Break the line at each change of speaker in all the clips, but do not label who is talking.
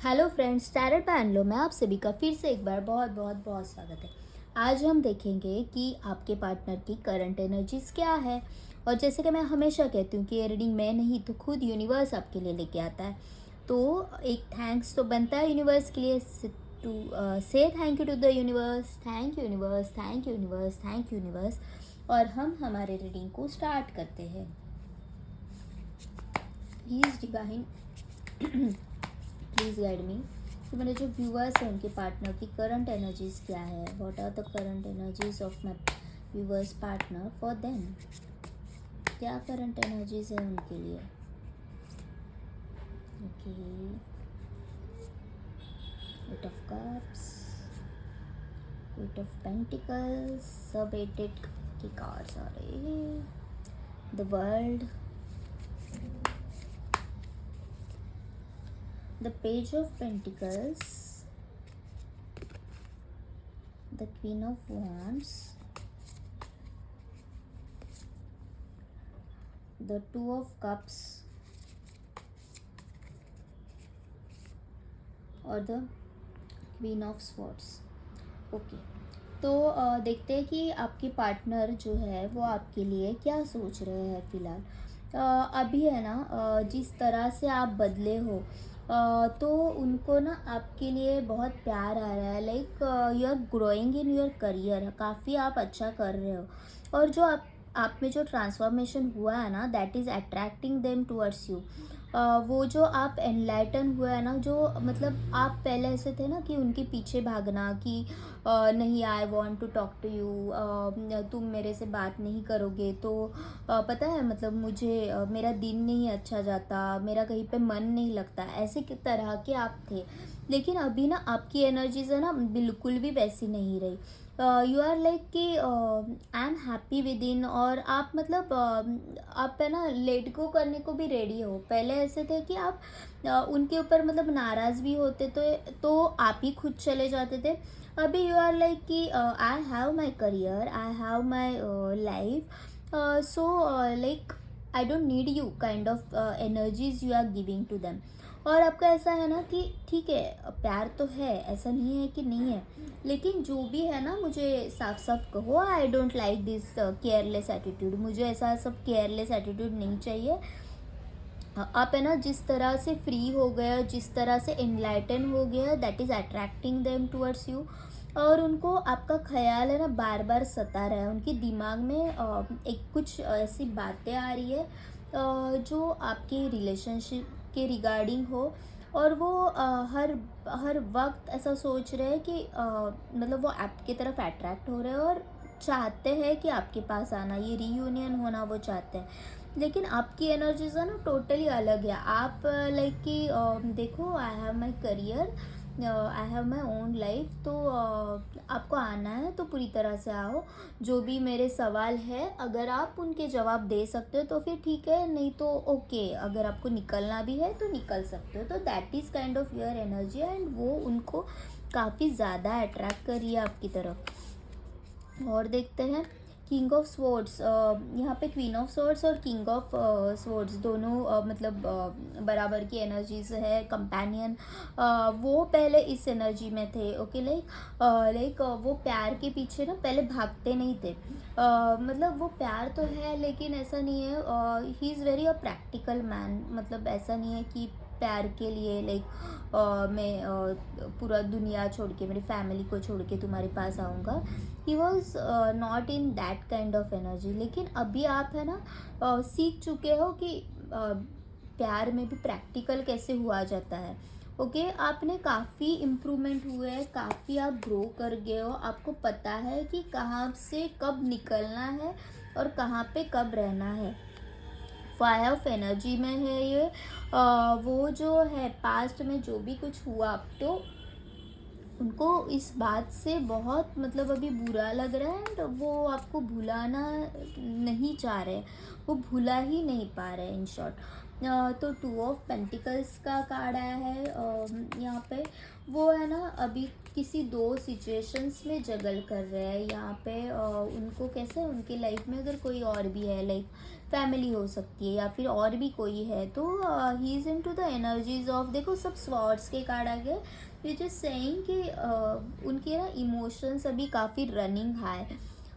Hello friends, tarot pan लो में आप सभी का फिर से एक बार बहुत बहुत बहुत स्वागत है। आज हम देखेंगे कि आपके पार्टनर की करंट एनर्जीज क्या है। और जैसे कि मैं हमेशा कहती हूँ कि ये रीडिंग मैं नहीं तो खुद यूनिवर्स आपके लिए लेके आता है। तो एक थैंक्स तो बनता है यूनिवर्स के लिए, to say thank you to the universe. Thank you universe, thank you universe, thank you universe. और हम हमारे रीडिंग को स्टार्ट करते हैं। Please divine please guide me कि मेरे जो व्यूअर्स हैं उनके पार्टनर की करंट एनर्जीज क्या है। What are the current energies of my viewers partner for them. क्या करंट एनर्जीज है उनके लिए। Okay, eight of cups, eight of pentacles, सब एटेड की कार्ड्स आ रहे हैं। The world, the page of pentacles, the queen of wands, the two of cups और the queen of swords. Okay, तो देखते हैं कि आपके पार्टनर जो है वो आपके लिए क्या सोच रहे हैं फ़िलहाल। अभी है ना, जिस तरह से आप बदले हो, तो उनको ना आपके लिए बहुत प्यार आ रहा है। Like you are growing in your career, काफ़ी आप अच्छा कर रहे हो। और जो आप में जो ट्रांसफॉर्मेशन हुआ है ना, that is attracting them towards you. वो जो आप एनलाइटन हुआ है ना, जो मतलब आप पहले ऐसे थे ना कि उनके पीछे भागना कि नहीं, I want to talk to you, तुम मेरे से बात नहीं करोगे तो पता है मतलब मुझे मेरा दिन नहीं अच्छा जाता, मेरा कहीं पे मन नहीं लगता, ऐसे की तरह के आप थे। लेकिन अभी ना आपकी एनर्जीज है ना बिल्कुल भी वैसी नहीं रही। यू आर लाइक कि I am happy with in. और आप मतलब आप है ना लेट गो करने को भी रेडी हो। पहले ऐसे थे कि आप उनके ऊपर मतलब नाराज़ भी होते तो आप ही खुद चले जाते थे। अभी यू आर लाइक कि I have my career, I have my life, so like I don't need you kind of energies you are giving to them. और आपका ऐसा है ना कि ठीक है, प्यार तो है, ऐसा नहीं है कि नहीं है, लेकिन जो भी है ना मुझे साफ साफ कहो, I don't like this careless attitude. मुझे ऐसा सब केयरलेस एटीट्यूड नहीं चाहिए। आप है ना जिस तरह से फ्री हो गए हो, जिस तरह से इनलाइटन हो गया, that is attracting them towards you. और उनको आपका ख्याल है ना बार बार सता रहा है। उनके दिमाग में एक कुछ ऐसी बातें आ रही है जो आपके रिलेशनशिप के रिगार्डिंग हो। और वो हर हर वक्त ऐसा सोच रहे हैं कि मतलब वो आपकी तरफ अट्रैक्ट हो रहे हैं और चाहते हैं कि आपके पास आना, ये रीयूनियन होना वो चाहते हैं। लेकिन आपकी एनर्जीज है ना टोटली अलग है। आप लाइक कि देखो, आई have my career, I have my own life, तो आपको आना है तो पूरी तरह से आओ। जो भी मेरे सवाल है अगर आप उनके जवाब दे सकते हो तो फिर ठीक है, नहीं तो ओके, अगर आपको निकलना भी है तो निकल सकते हो। तो that is kind of your energy and वो उनको काफ़ी ज़्यादा अट्रैक्ट कर रही है आपकी तरफ। और देखते हैं किंग ऑफ स्वॉर्ड्स। यहाँ पे क्वीन ऑफ स्वॉर्ड्स और किंग ऑफ स्वॉर्ड्स दोनों मतलब बराबर की एनर्जीज है। कंपेनियन, वो पहले इस एनर्जी में थे। ओके, लाइक वो प्यार के पीछे ना पहले भागते नहीं थे। मतलब वो प्यार तो है लेकिन ऐसा नहीं है, he is very a practical man. मतलब ऐसा नहीं है कि प्यार के लिए लाइक मैं पूरा दुनिया छोड़ के, मेरी फैमिली को छोड़ के तुम्हारे पास आऊँगा। He was not in that kind of energy. लेकिन अभी आप है ना सीख चुके हो कि प्यार में भी प्रैक्टिकल कैसे हुआ जाता है। ओके, आपने काफ़ी इम्प्रूवमेंट हुए हैं, काफ़ी आप ग्रो कर गए हो। आपको पता है कि कहाँ से कब निकलना है और कहाँ पे कब रहना है। फायर ऑफ एनर्जी में है ये। वो जो है पास्ट में जो भी कुछ हुआ अब तो उनको इस बात से बहुत मतलब अभी बुरा लग रहा है एंड वो आपको भुलाना नहीं चाह रहे, वो भुला ही नहीं पा रहे इन शॉर्ट। तो टू ऑफ पेंटिकल्स का कार्ड आया है। यहाँ पे वो है ना अभी किसी दो सिचुएशंस में जगल कर रहे हैं यहाँ पे। उनको कैसे उनकी लाइफ में अगर कोई और भी है, लाइक फैमिली हो सकती है या फिर और भी कोई है, तो he is into the energies of, देखो सब स्वॉर्ड्स के कार्ड आ गए, विच इज़ सेइंग कि उनके ना इमोशंस अभी काफ़ी रनिंग हाई,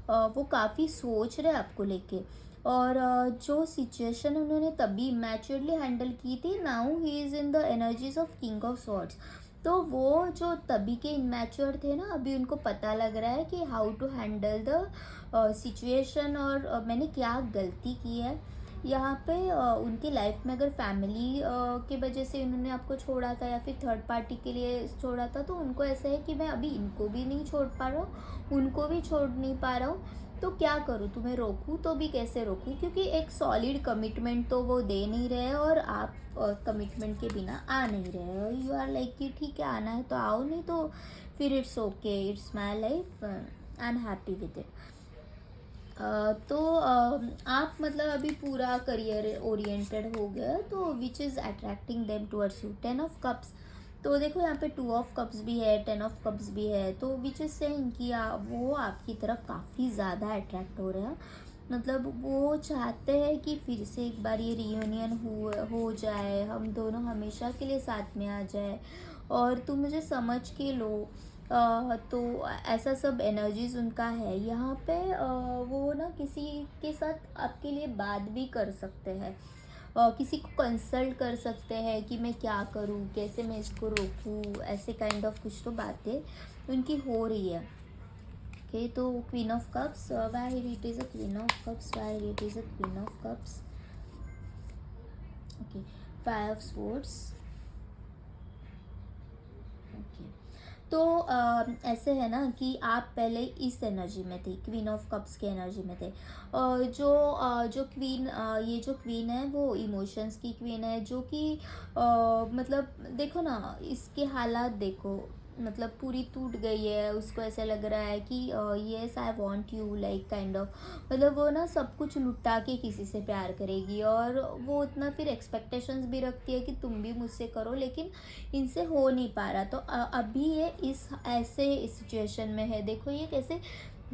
वो काफ़ी सोच रहे हैं आपको लेके। और जो सिचुएशन उन्होंने तभी मैच्योरली हैंडल की थी, now he is in the energies of king of swords. तो वो जो तभी के इनमैच्योर थे ना, अभी उनको पता लग रहा है कि how to handle the situation, और मैंने क्या गलती की है यहाँ पे। उनकी लाइफ में अगर फैमिली के वजह से उन्होंने आपको छोड़ा था या फिर थर्ड पार्टी के लिए छोड़ा था, तो उनको ऐसा है कि मैं अभी इनको भी नहीं छोड़ पा रहा हूँ, उनको भी छोड़ नहीं पा रहा हूँ, तो क्या करूँ, तुम्हें रोकूँ तो भी कैसे रोकूँ, क्योंकि एक सॉलिड कमिटमेंट तो वो दे नहीं रहे हैं और आप कमिटमेंट के बिना आ नहीं रहे हो। यू आर लाइक कि ठीक है आना है तो आओ, नहीं तो फिर it's okay, it's my life, I am happy with it. तो आप मतलब अभी पूरा करियर ओरिएंटेड हो गया, तो which is attracting them towards you, 10 of cups. तो देखो यहाँ पे 2 ऑफ कप्स भी है, 10 ऑफ कप्स भी है, तो विच इज़ सेइंग कि वो आपकी तरफ काफ़ी ज़्यादा अट्रैक्ट हो रहे हैं। मतलब वो चाहते हैं कि फिर से एक बार ये रियूनियन हो जाए, हम दोनों हमेशा के लिए साथ में आ जाए, और तुम मुझे समझ के लो। तो ऐसा सब एनर्जीज उनका है यहाँ पे। वो ना किसी के साथ आपके लिए बात भी कर सकते हैं, किसी को कंसल्ट कर सकते हैं कि मैं क्या करूँ, कैसे मैं इसको रोकूँ, ऐसे काइंड ऑफ कुछ तो बातें उनकी हो रही है। ओके, तो queen of cups, why it is a queen of cups, why it is a queen of cups. Okay, 5 of swords. Okay, तो ऐसे है ना कि आप पहले इस एनर्जी में थे, क्वीन ऑफ कप्स के एनर्जी में थे। जो क्वीन, ये जो क्वीन है वो इमोशंस की क्वीन है, जो कि मतलब देखो ना इसके हालात देखो, मतलब पूरी टूट गई है, उसको ऐसा लग रहा है कि yes I want you, like kind of, मतलब वो ना सब कुछ लुटा के किसी से प्यार करेगी, और वो उतना फिर एक्सपेक्टेशंस भी रखती है कि तुम भी मुझसे करो, लेकिन इनसे हो नहीं पा रहा। तो अभी ये इस ऐसे सिचुएशन में है, देखो ये कैसे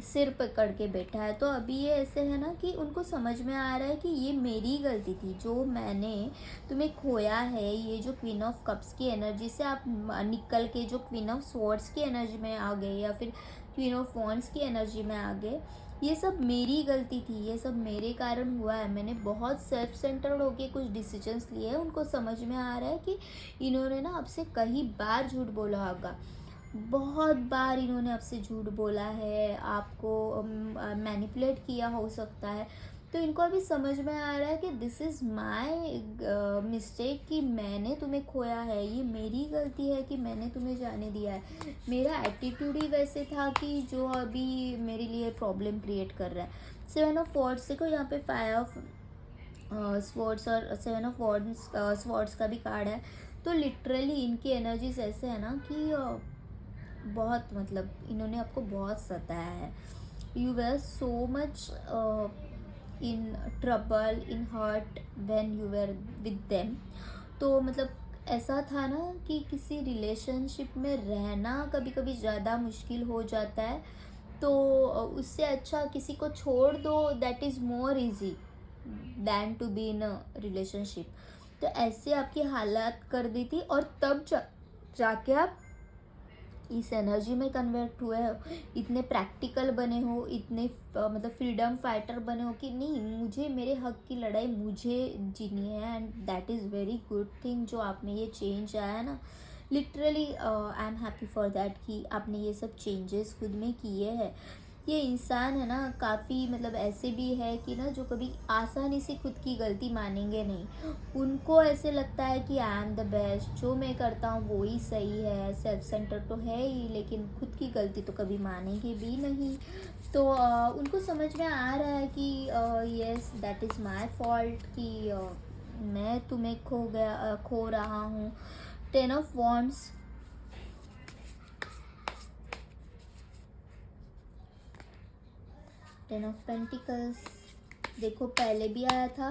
सिर पकड़ के बैठा है। तो अभी ये ऐसे है ना कि उनको समझ में आ रहा है कि ये मेरी गलती थी, जो मैंने तुम्हें खोया है। ये जो क्वीन ऑफ कप्स की एनर्जी से आप निकल के जो क्वीन ऑफ स्वॉर्ड्स की एनर्जी में आ गए, या फिर क्वीन ऑफ वॉन्ड्स की एनर्जी में आ गए, ये सब मेरी गलती थी, ये सब मेरे कारण हुआ है। मैंने बहुत सेल्फ सेंटर्ड होके कुछ डिसीजंस लिए हैं। उनको समझ में आ रहा है कि इन्होंने ना आपसे कई बार झूठ बोला होगा, बहुत बार इन्होंने आपसे झूठ बोला है, आपको मैनिपुलेट किया हो सकता है। तो इनको अभी समझ में आ रहा है कि दिस इज़ माय मिस्टेक, कि मैंने तुम्हें खोया है, ये मेरी गलती है कि मैंने तुम्हें जाने दिया है। मेरा एटीट्यूड ही वैसे था कि जो अभी मेरे लिए प्रॉब्लम क्रिएट कर रहा है। 7 ऑफ वॉर्ड्स देखो यहाँ पे, 5 ऑफ स्वॉर्ड्स और 7 ऑफ वॉर्ड्स स्वॉर्ड्स का भी कार्ड है। तो लिटरली इनकी एनर्जीज ऐसे है ना कि बहुत मतलब इन्होंने आपको बहुत सताया है। You were so much in trouble, in hurt when you were with them. तो मतलब ऐसा था ना कि किसी रिलेशनशिप में रहना कभी कभी ज़्यादा मुश्किल हो जाता है, तो उससे अच्छा किसी को छोड़ दो, that is more easy than to be in a relationship. तो ऐसे आपकी हालात कर दी थी, और तब जाके आप इस एनर्जी में कन्वर्ट हुए हो, इतने प्रैक्टिकल बने हो, इतने मतलब फ्रीडम फाइटर बने हो कि नहीं, मुझे मेरे हक की लड़ाई मुझे जीनी है, and that is very good thing जो आप में ये चेंज आया ना। Literally I am happy for that कि आपने ये सब चेंजेस खुद में किए हैं। ये इंसान है ना काफ़ी मतलब ऐसे भी है कि ना जो कभी आसानी से खुद की गलती मानेंगे नहीं। उनको ऐसे लगता है कि आई एम द बेस्ट, जो मैं करता हूँ वो ही सही है, सेल्फ सेंटर तो है ही, लेकिन खुद की गलती तो कभी मानेंगे भी नहीं। तो उनको समझ में आ रहा है कि yes that is my fault, कि मैं तुम्हें खो रहा हूँ। 10 ऑफ वॉन्ड्स, 10 ऑफ पेंटिकल्स, देखो पहले भी आया था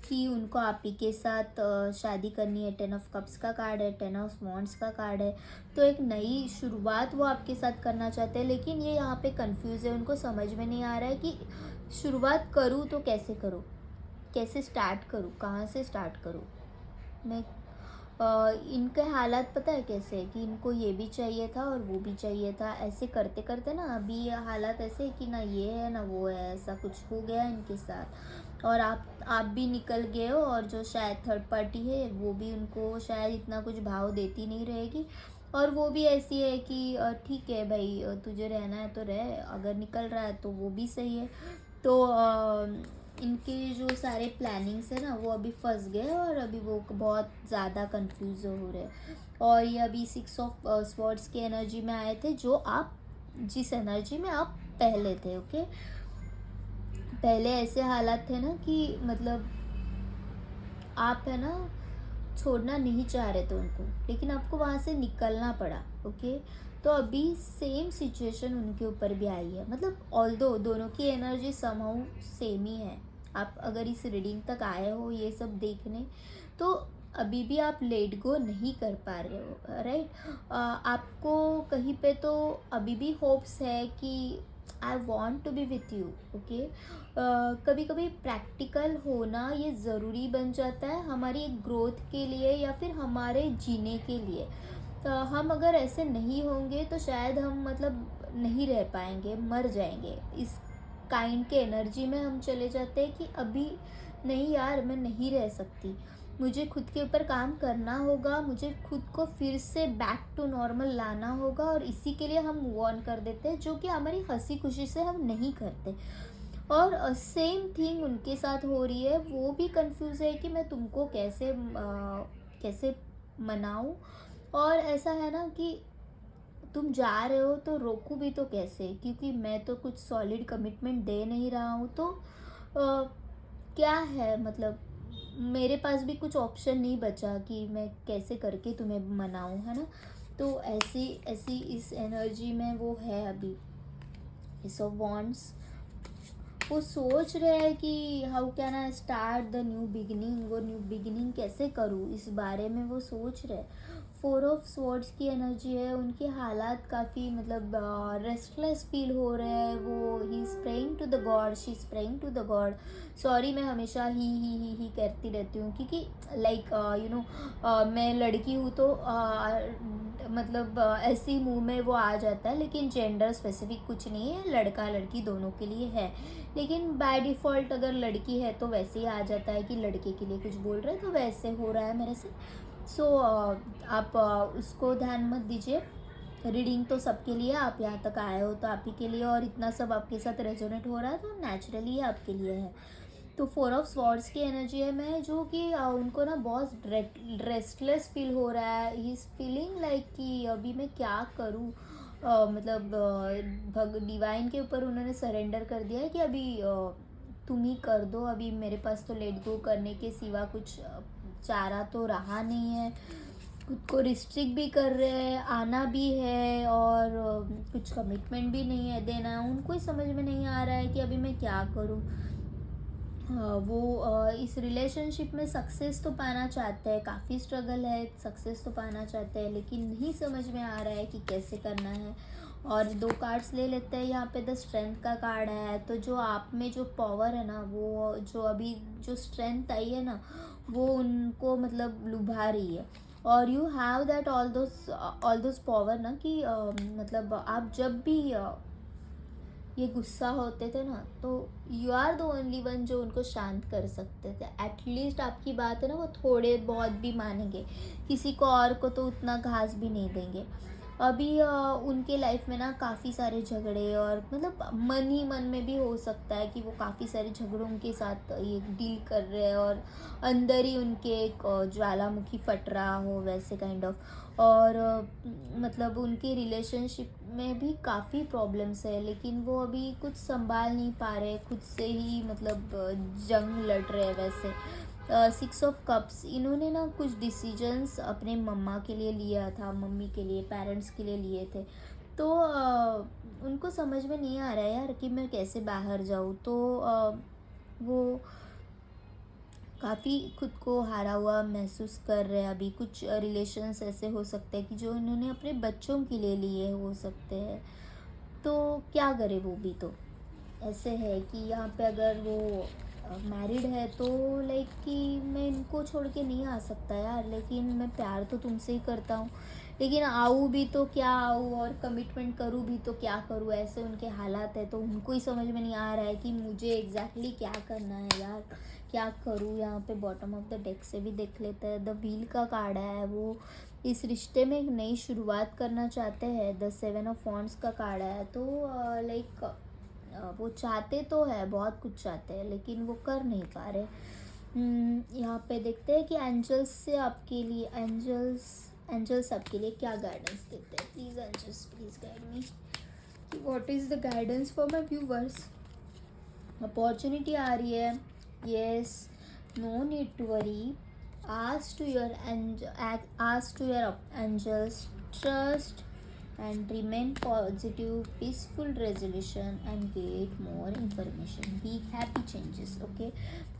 कि उनको आप ही के साथ शादी करनी है। 10 ऑफ कप्स का कार्ड है, 10 ऑफ वॉन्ड्स का कार्ड है। तो एक नई शुरुआत वो आपके साथ करना चाहते हैं, लेकिन ये यहाँ पे कंफ्यूज है। उनको समझ में नहीं आ रहा है कि शुरुआत करूँ तो कैसे करूँ, कैसे स्टार्ट करूँ, कहाँ से स्टार्ट करूँ मैं। इनके हालात पता है कैसे है कि इनको ये भी चाहिए था और वो भी चाहिए था। ऐसे करते करते ना अभी ये हालात ऐसे है कि ना ये है ना वो है, ऐसा कुछ हो गया है इनके साथ। और आप भी निकल गए हो, और जो शायद थर्ड पार्टी है वो भी उनको शायद इतना कुछ भाव देती नहीं रहेगी। और वो भी ऐसी है कि ठीक है भाई, तुझे रहना है तो रह, अगर निकल रहा है तो वो भी सही है। तो इनके जो सारे प्लानिंग्स है ना वो अभी फंस गए, और अभी वो बहुत ज़्यादा कंफ्यूज हो रहे हैं। और ये अभी 6 ऑफ स्वॉर्ड्स की एनर्जी में आए थे, जो आप जिस एनर्जी में आप पहले थे। ओके, पहले ऐसे हालात थे ना कि मतलब आप है ना छोड़ना नहीं चाह रहे थे उनको, लेकिन आपको वहाँ से निकलना पड़ा। ओके, तो अभी सेम सिचुएशन उनके ऊपर भी आई है। मतलब ऑल्दो दोनों की एनर्जी समहाउ सेम ही है। आप अगर इस रीडिंग तक आए हो ये सब देखने, तो अभी भी आप लेट गो नहीं कर पा रहे हो, राइट। आपको कहीं पे तो अभी भी होप्स है कि I want to be with you. Okay, कभी कभी प्रैक्टिकल होना ये ज़रूरी बन जाता है हमारी एक ग्रोथ के लिए या फिर हमारे जीने के लिए। हम अगर ऐसे नहीं होंगे तो शायद हम मतलब नहीं रह पाएंगे, मर जाएंगे। इस काइंड के एनर्जी में हम चले जाते हैं कि अभी नहीं यार, मैं नहीं रह सकती, मुझे खुद के ऊपर काम करना होगा, मुझे खुद को फिर से बैक टू नॉर्मल लाना होगा। और इसी के लिए हम मूव ऑन कर देते हैं, जो कि हमारी हंसी खुशी से हम नहीं करते। और सेम थिंग उनके साथ हो रही है। वो भी कंफ्यूज है कि मैं तुमको कैसे मनाऊं। और ऐसा है ना कि तुम जा रहे हो तो रोकूं भी तो कैसे, क्योंकि मैं तो कुछ सॉलिड कमिटमेंट दे नहीं रहा हूँ। तो क्या है मतलब, मेरे पास भी कुछ ऑप्शन नहीं बचा कि मैं कैसे करके तुम्हें मनाऊं, है ना। तो ऐसी ऐसी इस एनर्जी में वो है अभी। इस ऑफ वॉन्ड्स, वो सोच रहे हैं कि how can I start the new beginning, वो न्यू बिगिनिंग कैसे करूँ, इस बारे में वो सोच रहे हैं। 4 ऑफ स्वॉर्ड्स की एनर्जी है, उनके हालात काफ़ी मतलब रेस्टलेस फील हो रहे हैं। वो he is praying to the god, she is praying to the god. Sorry, मैं हमेशा ही करती रहती हूँ, क्योंकि लाइक यू नो मैं लड़की हूँ तो मतलब ऐसे ही मुंह में वो आ जाता है, लेकिन जेंडर स्पेसिफिक कुछ नहीं है, लड़का लड़की दोनों के लिए है। लेकिन बाय डिफ़ॉल्ट अगर लड़की है तो वैसे ही आ जाता है कि लड़के के लिए कुछ बोल रहे हैं, तो वैसे हो रहा है मेरे से। सो आप उसको ध्यान मत दीजिए। रीडिंग तो सबके लिए, आप यहाँ तक आए हो तो आप ही के लिए, और इतना सब आपके साथ रेजोनेट हो रहा है तो नेचुरली आपके लिए है। तो 4 ऑफ स्वॉर्ड्स की एनर्जी है मैं, जो कि उनको ना बहुत रेस्टलेस फील हो रहा है। ही इज़ फीलिंग लाइक कि अभी मैं क्या करूँ। मतलब भग डिवाइन के ऊपर उन्होंने सरेंडर कर दिया है कि अभी तुम ही कर दो, अभी मेरे पास तो लेट गो करने के सिवा कुछ चारा तो रहा नहीं है। खुद को रिस्ट्रिक्ट भी कर रहे हैं, आना भी है, और कुछ कमिटमेंट भी नहीं है देना है। उनको ही समझ में नहीं आ रहा है कि अभी मैं क्या करूँ। वो इस रिलेशनशिप में सक्सेस तो पाना चाहते हैं, काफ़ी स्ट्रगल है, सक्सेस तो पाना चाहते हैं, लेकिन नहीं समझ में आ रहा है कि कैसे करना है। और 2 कार्ड्स ले लेते हैं यहाँ पे। द स्ट्रेंथ का कार्ड है, तो जो आप में जो पावर है ना, वो जो अभी जो स्ट्रेंथ आई है ना, वो उनको मतलब लुभा रही है। और you have that all those power ना कि मतलब आप जब भी ये गुस्सा होते थे ना, तो you are the only one जो उनको शांत कर सकते थे। एटलीस्ट आपकी बात है ना वो थोड़े बहुत भी मानेंगे, किसी को और को तो उतना घास भी नहीं देंगे। अभी उनके लाइफ में ना काफ़ी सारे झगड़े, और मतलब मन ही मन में भी हो सकता है कि वो काफ़ी सारे झगड़ों के साथ ये डील कर रहे हैं, और अंदर ही उनके एक ज्वालामुखी फट रहा हो वैसे काइंड ऑफ। और मतलब उनके रिलेशनशिप में भी काफ़ी प्रॉब्लम्स है, लेकिन वो अभी कुछ संभाल नहीं पा रहे, खुद से ही मतलब जंग लड़ रहे हैं वैसे। 6 ऑफ कप्स, इन्होंने ना कुछ डिसीजंस अपने मम्मा के लिए लिया था, मम्मी के लिए, पेरेंट्स के लिए लिए थे। तो उनको समझ में नहीं आ रहा है यार कि मैं कैसे बाहर जाऊँ। तो वो काफ़ी खुद को हारा हुआ महसूस कर रहे हैं अभी। कुछ रिलेशंस ऐसे हो सकते हैं कि जो इन्होंने अपने बच्चों के लिए लिए हो सकते हैं। तो क्या करे वो भी तो। ऐसे है कि यहाँ पे अगर वो मैरिड है तो लाइक कि मैं इनको छोड़ के नहीं आ सकता यार, लेकिन मैं प्यार तो तुमसे ही करता हूँ, लेकिन आऊँ भी तो क्या आऊँ और कमिटमेंट करूँ भी तो क्या करूँ, ऐसे उनके हालात है। तो उनको ही समझ में नहीं आ रहा है कि मुझे एग्जैक्टली क्या करना है यार, क्या करूँ। यहाँ पे बॉटम ऑफ द डेक से भी देख लेते हैं, द व्हील का कार्ड है। वो इस रिश्ते में एक नई शुरुआत करना चाहते हैं, द सेवन ऑफ वॉन्ड्स का कार्ड है। तो लाइक वो चाहते तो है, बहुत कुछ चाहते हैं, लेकिन वो कर नहीं पा रहे। यहाँ पे देखते हैं कि एंजल्स से आपके लिए, एंजल्स आपके लिए क्या गाइडेंस देते हैं। Please angels, please guide me कि what is the guidance for my viewers. Opportunity आ रही है, yes, no need to worry. ask to your angels, trust and remain positive, peaceful resolution and get more information, be happy changes, okay।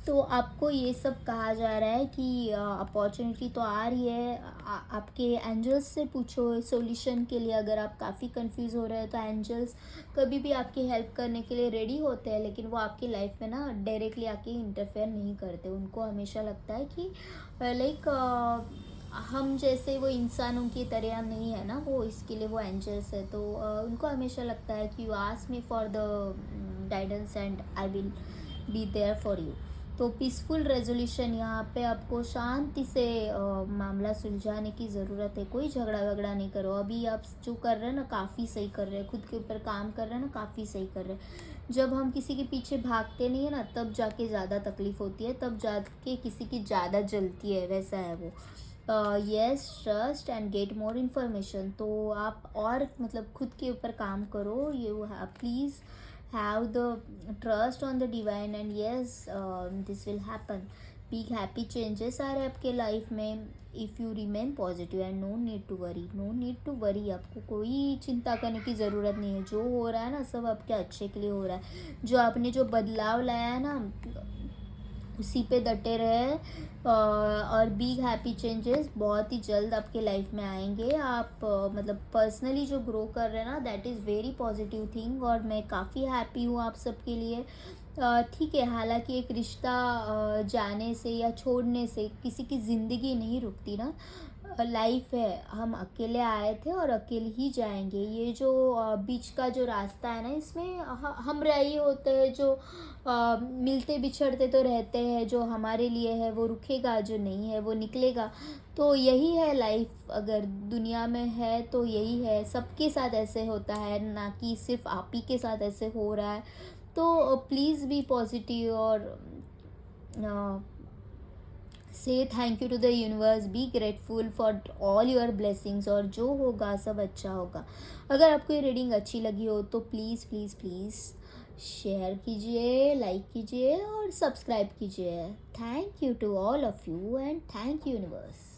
तो आपको ये सब कहा जा रहा है कि अपॉर्चुनिटी तो आ रही है। आपके एंजल्स से पूछो सॉल्यूशन के लिए। अगर आप काफ़ी कंफ्यूज हो रहे हो तो एंजल्स कभी भी आपकी हेल्प करने के लिए रेडी होते हैं, लेकिन वो आपकी लाइफ में ना डायरेक्टली आके इंटरफेयर नहीं करते। उनको हमेशा लगता है कि लाइक हम जैसे वो इंसानों की तरह नहीं है ना, वो इसके लिए वो एंजल्स है। तो उनको हमेशा लगता है कि you ask me for the guidance and I will be there for you. तो पीसफुल रेजोल्यूशन, यहाँ पे आपको शांति से मामला सुलझाने की ज़रूरत है। कोई झगड़ा वगड़ा नहीं करो। अभी आप जो कर रहे हैं ना काफ़ी सही कर रहे हैं, खुद के ऊपर काम कर रहे हैं ना काफ़ी सही कर रहे हैं। जब हम किसी के पीछे भागते नहीं है ना, तब जाके ज़्यादा तकलीफ़ होती है, तब जाके किसी की ज़्यादा जलती है, वैसा है वो। Yes, trust and get more information. तो आप और मतलब खुद के ऊपर काम करो। You please have the trust on the divine and yes, this will happen. Big happy changes are आपके लाइफ में if you remain positive and no need to worry, no need to worry। आपको कोई चिंता करने की ज़रूरत नहीं है। जो हो रहा है ना सब आपके अच्छे के लिए हो रहा है। जो आपने जो बदलाव लाया है ना उसी पे डटे रहे। और बिग हैप्पी चेंजेस बहुत ही जल्द आपके लाइफ में आएंगे। आप मतलब पर्सनली जो ग्रो कर रहे हैं ना that is very positive thing, और मैं काफ़ी हैप्पी हूँ आप सबके लिए। ठीक है, हालांकि एक रिश्ता जाने से या छोड़ने से किसी की ज़िंदगी नहीं रुकती ना। लाइफ है, हम अकेले आए थे और अकेले ही जाएंगे। ये जो बीच का जो रास्ता है ना इसमें हम रही होते हैं। जो मिलते बिछड़ते तो रहते हैं, जो हमारे लिए है वो रुकेगा, जो नहीं है वो निकलेगा। तो यही है लाइफ, अगर दुनिया में है तो यही है। सबके साथ ऐसे होता है, ना कि सिर्फ आप ही के साथ ऐसे हो रहा है। तो प्लीज़ बी पॉजिटिव और say thank you to the universe, be grateful for all your blessings, और जो होगा सब अच्छा होगा। अगर आपको ये रीडिंग अच्छी लगी हो तो प्लीज़ प्लीज़ प्लीज़ शेयर कीजिए, लाइक कीजिए और सब्सक्राइब कीजिए। Thank you to all of you and thank you universe.